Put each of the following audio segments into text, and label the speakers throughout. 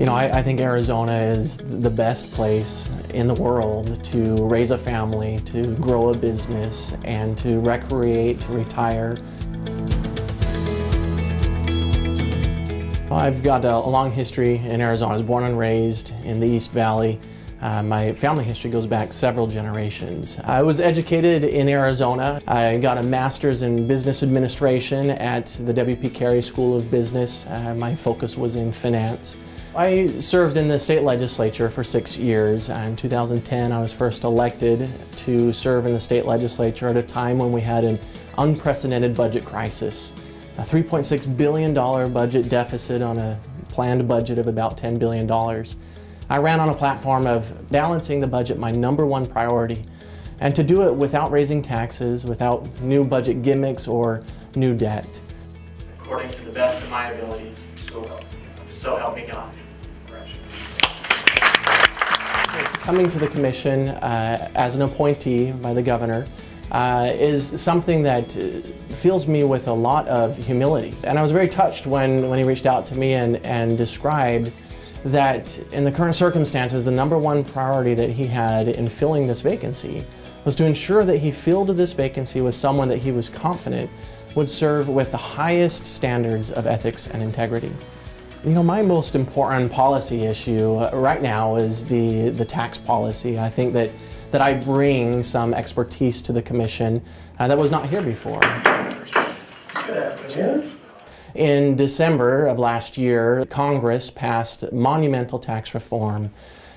Speaker 1: I think Arizona is the best place in the world to raise a family, to grow a business, and to recreate, to retire. I've got a long history in Arizona. I was born and raised in the East Valley. My family history goes back several generations. I was educated in Arizona. I got a master's in business administration at the W.P. Carey School of Business. My focus was in finance. I served in the state legislature for 6 years. In 2010, I was first elected to serve in the state legislature at a time when we had an unprecedented budget crisis. A $3.6 billion budget deficit on a planned budget of about $10 billion. I ran on a platform of balancing the budget, my #1 priority, and to do it without raising taxes, without new budget gimmicks or new debt. According to the best of my abilities, so help me God. Coming to the commission as an appointee by the governor is something that fills me with a lot of humility. And I was very touched when he reached out to me and described that in the current circumstances, the #1 priority that he had in filling this vacancy was to ensure that he filled this vacancy with someone that he was confident would serve with the highest standards of ethics and integrity. My most important policy issue right now is the tax policy. I think that I bring some expertise to the commission that was not here before.
Speaker 2: Good afternoon.
Speaker 1: In December of last year, Congress passed monumental tax reform.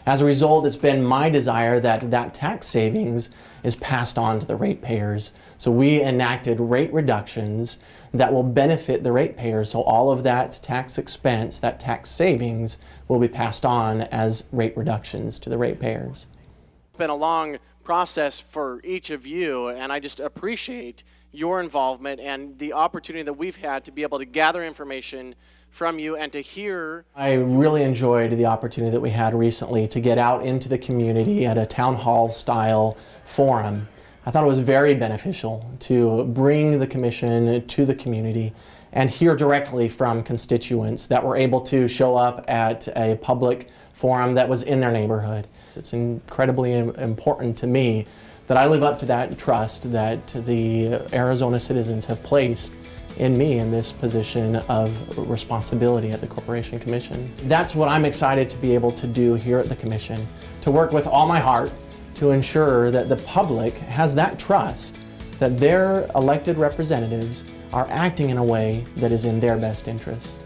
Speaker 1: As a result, it's been my desire that that tax savings is passed on to the ratepayers. So we enacted rate reductions that will benefit the ratepayers. So all of that tax expense, that tax savings, will be passed on as rate reductions to the ratepayers. It's been a long process for each of you, and I just appreciate your involvement and the opportunity that we've had to be able to gather information from you and to hear. I really enjoyed the opportunity that we had recently to get out into the community at a town hall style forum. I thought it was very beneficial to bring the commission to the community and hear directly from constituents that were able to show up at a public forum that was in their neighborhood. It's incredibly important to me that I live up to that trust that the Arizona citizens have placed in me in this position of responsibility at the Corporation Commission. That's what I'm excited to be able to do here at the Commission, to work with all my heart to ensure that the public has that trust that their elected representatives are acting in a way that is in their best interest.